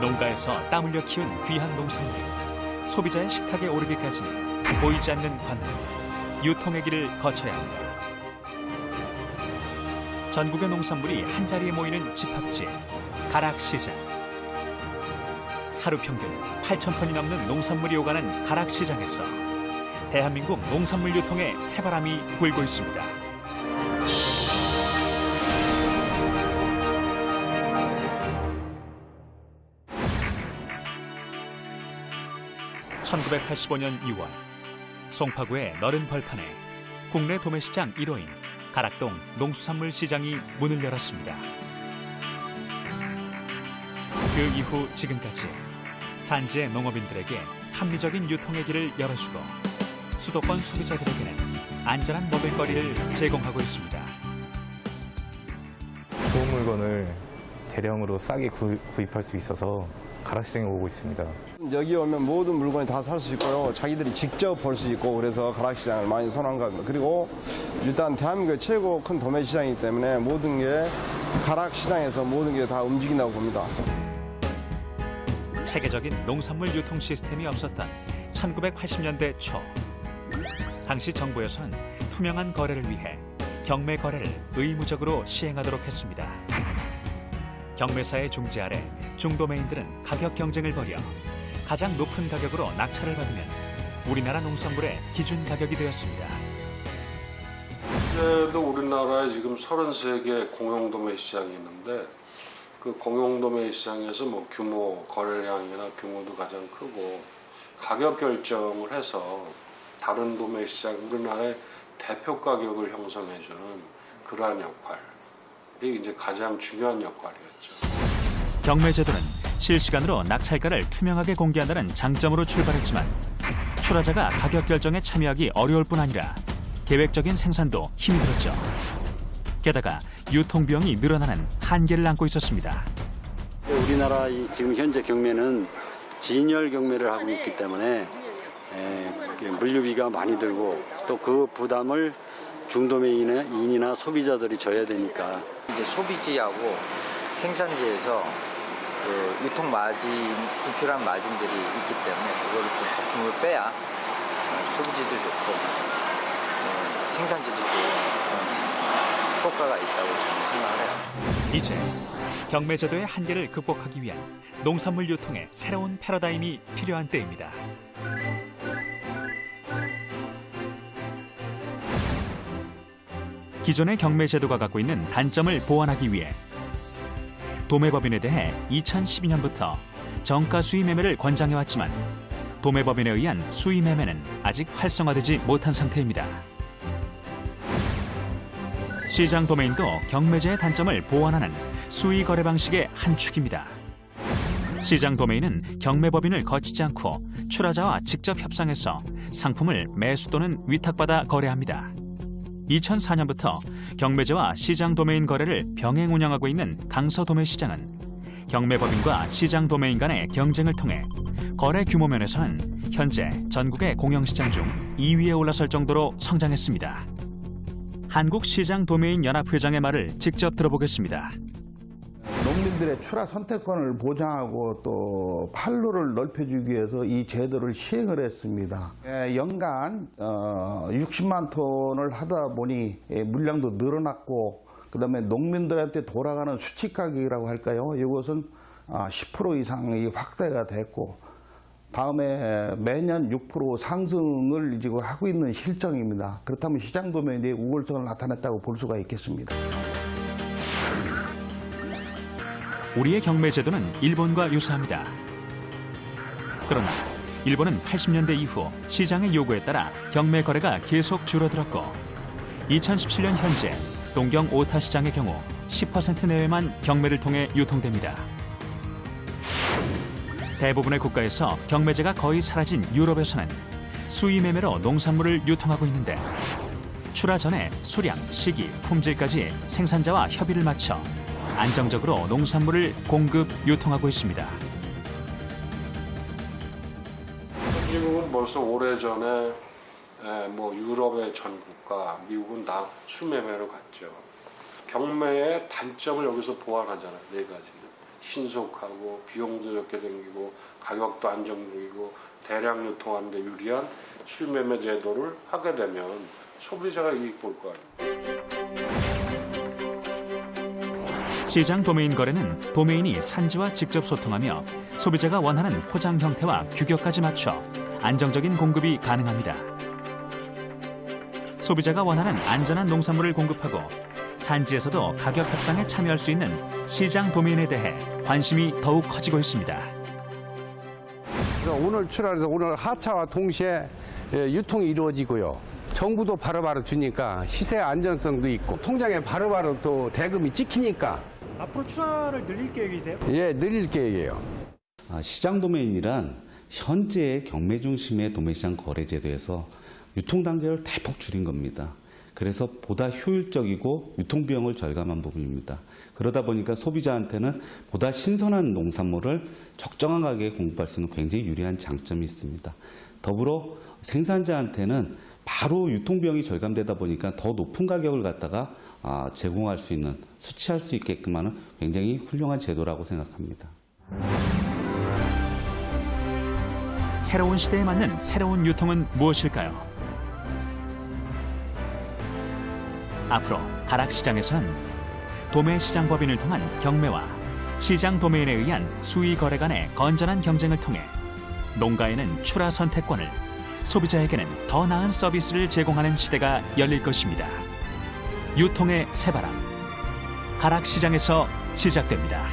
농가에서 땀 흘려 키운 귀한 농산물이 소비자의 식탁에 오르기까지는 보이지 않는 관문, 유통의 길을 거쳐야 합니다. 전국의 농산물이 한자리에 모이는 집합지, 가락시장. 하루 평균 8,000톤이 넘는 농산물이 오가는 가락시장에서 대한민국 농산물 유통의 새바람이 불고 있습니다. (1985년 6월) 송파구의 너른 벌판에 국내 도매시장 1호인 가락동 농수산물 시장이 문을 열었습니다. 그 이후 지금까지 산지의 농업인들에게 합리적인 유통의 길을 열어주고 수도권 소비자들에게는 안전한 먹을거리를 제공하고 있습니다. 좋은 물건을 대량으로 싸게 구입할 수 있어서 가락시장에 오고 있습니다. 여기 오면 모든 물건이 다 살 수 있고요. 자기들이 직접 볼 수 있고 그래서 가락시장을 많이 선호한 겁니다. 그리고 일단 대한민국의 최고 큰 도매시장이기 때문에 모든 게 가락시장에서 모든 게 다 움직인다고 봅니다. 체계적인 농산물 유통 시스템이 없었던 1980년대 초. 당시 정부에서는 투명한 거래를 위해 경매 거래를 의무적으로 시행하도록 했습니다. 경매사의 중지 아래 중도매인들은 가격 경쟁을 벌여 가장 높은 가격으로 낙찰을 받으면 우리나라 농산물의 기준 가격이 되었습니다. 현재도 우리나라에 지금 33개 공용도매 시장이 있는데 그 공용도매 시장에서 뭐 규모, 거래량이나 규모도 가장 크고 가격 결정을 해서 다른 도매 시장, 우리나라의 대표 가격을 형성해주는 그러한 역할이 이제 가장 중요한 역할이었죠. 경매제도는 실시간으로 낙찰가를 투명하게 공개한다는 장점으로 출발했지만 출하자가 가격 결정에 참여하기 어려울 뿐 아니라 계획적인 생산도 힘이 들었죠. 게다가 유통비용이 늘어나는 한계를 안고 있었습니다. 우리나라 지금 현재 경매는 진열 경매를 하고 있기 때문에 물류비가 많이 들고 또 그 부담을 중도매인이나 소비자들이 져야 되니까 이제 소비지하고 생산지에서 그 유통 마진, 불필요한 마진들이 있기 때문에 그거를 좀 거품을 빼야 소비지도 좋고 생산지도 좋은 그런 효과가 있다고 저는 생각을 해요. 이제 경매제도의 한계를 극복하기 위한 농산물 유통의 새로운 패러다임이 필요한 때입니다. 기존의 경매제도가 갖고 있는 단점을 보완하기 위해 도매법인에 대해 2012년부터 정가 수의 매매를 권장해왔지만 도매법인에 의한 수의 매매는 아직 활성화되지 못한 상태입니다. 시장 도매인도 경매제의 단점을 보완하는 수의 거래 방식의 한 축입니다. 시장 도매인은 경매법인을 거치지 않고 출하자와 직접 협상해서 상품을 매수 또는 위탁받아 거래합니다. 2004년부터 경매제와 시장 도매인 거래를 병행 운영하고 있는 강서도매시장은 경매법인과 시장 도매인 간의 경쟁을 통해 거래 규모 면에서는 현재 전국의 공영시장 중 2위에 올라설 정도로 성장했습니다. 한국시장도매인연합회장의 말을 직접 들어보겠습니다. 농민들의 출하 선택권을 보장하고 또 판로를 넓혀주기 위해서 이 제도를 시행을 했습니다. 연간 60만 톤을 하다 보니 물량도 늘어났고 그다음에 농민들한테 돌아가는 수치 가격이라고 할까요? 이것은 10% 이상이 확대가 됐고 다음에 매년 6% 상승을 지금 하고 있는 실정입니다. 그렇다면 시장 도매인의 우월성을 나타냈다고 볼 수가 있겠습니다. 우리의 경매제도는 일본과 유사합니다. 그러나 일본은 80년대 이후 시장의 요구에 따라 경매 거래가 계속 줄어들었고 2017년 현재 동경 오타 시장의 경우 10% 내외만 경매를 통해 유통됩니다. 대부분의 국가에서 경매제가 거의 사라진 유럽에서는 수의 매매로 농산물을 유통하고 있는데 출하 전에 수량, 시기, 품질까지 생산자와 협의를 맞춰 안정적으로 농산물을 공급, 유통하고 있습니다. 미국은 벌써 오래전에 뭐 유럽의 전 국가, 미국은 다 수매매로 갔죠. 경매의 단점을 여기서 보완하잖아요. 네 가지. 신속하고 비용도 적게 생기고 가격도 안정적이고 대량 유통하는 데 유리한 수매매 제도를 하게 되면 소비자가 이익 볼 거 아니에요. 시장 도메인 거래는 도메인이 산지와 직접 소통하며 소비자가 원하는 포장 형태와 규격까지 맞춰 안정적인 공급이 가능합니다. 소비자가 원하는 안전한 농산물을 공급하고 산지에서도 가격 협상에 참여할 수 있는 시장 도메인에 대해 관심이 더욱 커지고 있습니다. 그래서 오늘 출하해서 오늘 하차와 동시에 유통이 이루어지고요. 정부도 바로바로 주니까 시세 안전성도 있고 통장에 바로바로 또 대금이 찍히니까 앞으로 출하를 늘릴 계획이세요? 예, 늘릴 계획이에요. 시장 도메인이란 현재 경매 중심의 도매시장 거래제도에서 유통 단계를 대폭 줄인 겁니다. 그래서 보다 효율적이고 유통비용을 절감한 부분입니다. 그러다 보니까 소비자한테는 보다 신선한 농산물을 적정한 가격에 공급할 수 있는 굉장히 유리한 장점이 있습니다. 더불어 생산자한테는 바로 유통비용이 절감되다 보니까 더 높은 가격을 갖다가 제공할 수 있는, 수취할 수 있게끔 하는 굉장히 훌륭한 제도라고 생각합니다. 새로운 시대에 맞는 새로운 유통은 무엇일까요? 앞으로 가락시장에서는 도매시장 법인을 통한 경매와 시장 도메인에 의한 수의 거래 간의 건전한 경쟁을 통해 농가에는 출하 선택권을, 소비자에게는 더 나은 서비스를 제공하는 시대가 열릴 것입니다. 유통의 새바람, 가락시장에서 시작됩니다.